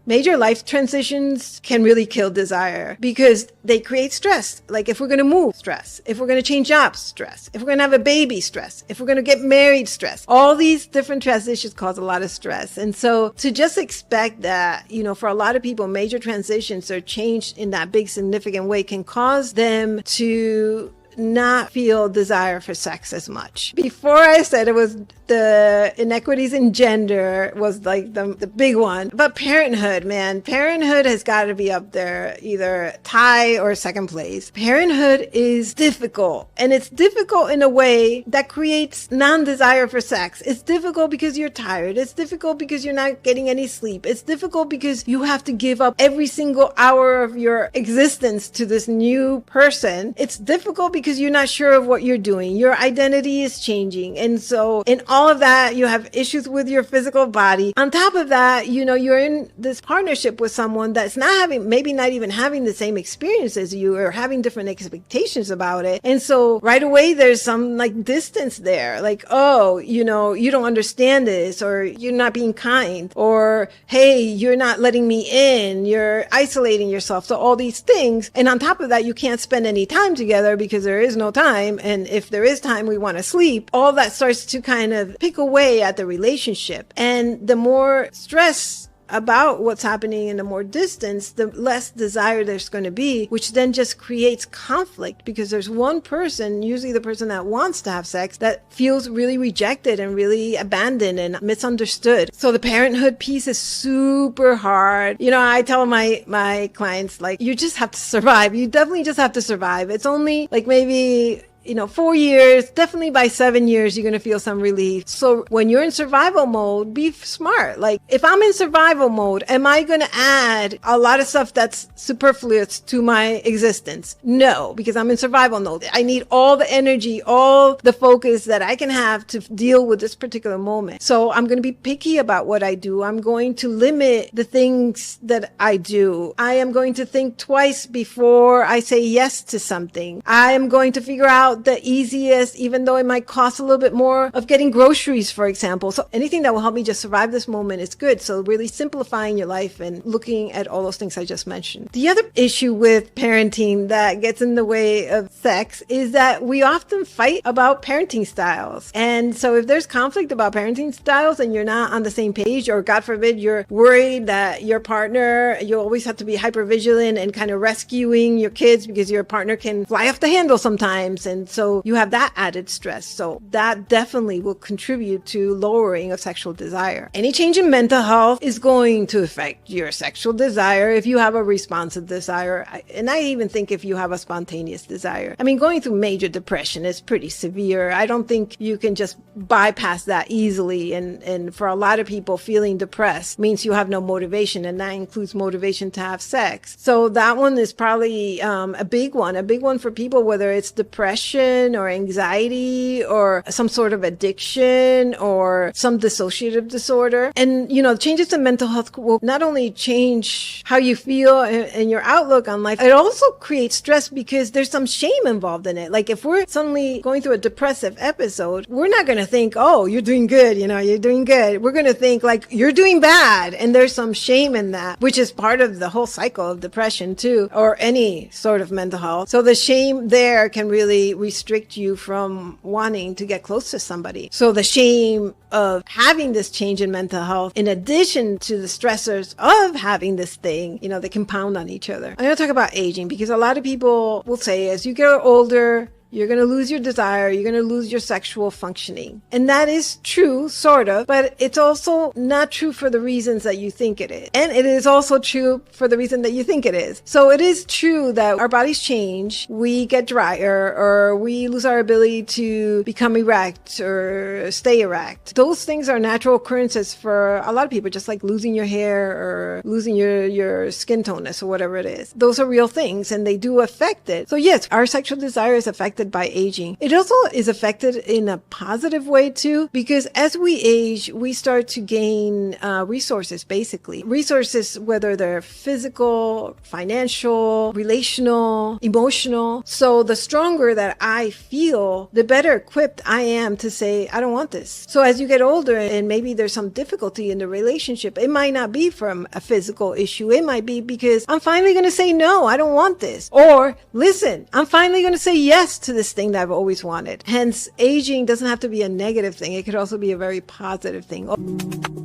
Major life transitions can really kill desire because they create stress. Like if we're going to move, stress. If we're going to change jobs, stress. If we're going to have a baby, stress. If we're going to get married, stress. All these different transitions cause a lot of stress. And so to just expect that, for a lot of people, major transitions or change in that big significant way can cause them to not feel desire for sex as much. Before I said it was the inequities in gender was like the big one. But parenthood, man, parenthood has got to be up there, either tie or second place. Parenthood is difficult, and it's difficult in a way that creates non-desire for sex. It's difficult because you're tired. It's difficult because you're not getting any sleep. It's difficult because you have to give up every single hour of your existence to this new person. It's difficult because you're not sure of what you're doing. Your identity is changing. And so in all of that, you have issues with your physical body. On top of that, you're in this partnership with someone that's maybe not even having the same experience as you, or having different expectations about it. And so right away, there's some like distance there. Like, oh, you don't understand this, or you're not being kind, or, hey, you're not letting me in. You're isolating yourself. So all these things. And on top of that, you can't spend any time together because there is no time. And if there is time, we want to sleep. All that starts to kind of pick away at the relationship. And the more stress about what's happening and the more distance, the less desire there's going to be, which then just creates conflict because there's one person, usually the person that wants to have sex, that feels really rejected and really abandoned and misunderstood. So the parenthood piece is super hard. I tell my clients, like, you just have to survive. You definitely just have to survive. It's only like maybe 4 years, definitely by 7 years, you're going to feel some relief. So when you're in survival mode, be smart. Like if I'm in survival mode, am I going to add a lot of stuff that's superfluous to my existence? No, because I'm in survival mode. I need all the energy, all the focus that I can have to deal with this particular moment. So I'm going to be picky about what I do. I'm going to limit the things that I do. I am going to think twice before I say yes to something. I am going to figure out the easiest, even though it might cost a little bit more, of getting groceries, for example. So anything that will help me just survive this moment is good. So really simplifying your life and looking at all those things I just mentioned. The other issue with parenting that gets in the way of sex is that we often fight about parenting styles. And so if there's conflict about parenting styles and you're not on the same page, or God forbid, you're worried that your partner, you always have to be hyper vigilant and kind of rescuing your kids because your partner can fly off the handle sometimes. And so you have that added stress. So that definitely will contribute to lowering of sexual desire. Any change in mental health is going to affect your sexual desire if you have a responsive desire. And I even think if you have a spontaneous desire. I mean, going through major depression is pretty severe. I don't think you can just bypass that easily. And for a lot of people, feeling depressed means you have no motivation, and that includes motivation to have sex. So that one is probably a big one for people, whether it's depression or anxiety or some sort of addiction or some dissociative disorder. And, changes in mental health will not only change how you feel and your outlook on life, it also creates stress because there's some shame involved in it. Like if we're suddenly going through a depressive episode, we're not going to think, oh, you're doing good, you're doing good. We're going to think like you're doing bad. And there's some shame in that, which is part of the whole cycle of depression too, or any sort of mental health. So the shame there can really restrict you from wanting to get close to somebody. So the shame of having this change in mental health, in addition to the stressors of having this thing, they compound on each other. I'm going to talk about aging because a lot of people will say as you get older, you're going to lose your desire. You're going to lose your sexual functioning. And that is true, sort of, but it's also not true for the reasons that you think it is. And it is also true for the reason that you think it is. So it is true that our bodies change. We get drier, or we lose our ability to become erect or stay erect. Those things are natural occurrences for a lot of people, just like losing your hair or losing your skin toneness or whatever it is. Those are real things and they do affect it. So yes, our sexual desire is affected affected by aging. It also is affected in a positive way too, because as we age, we start to gain resources, basically. Resources, whether they're physical, financial, relational, emotional. So the stronger that I feel, the better equipped I am to say, I don't want this. So as you get older and maybe there's some difficulty in the relationship, it might not be from a physical issue. It might be because I'm finally going to say, no, I don't want this. Or listen, I'm finally going to say yes to this thing that I've always wanted. Hence, aging doesn't have to be a negative thing. It could also be a very positive thing.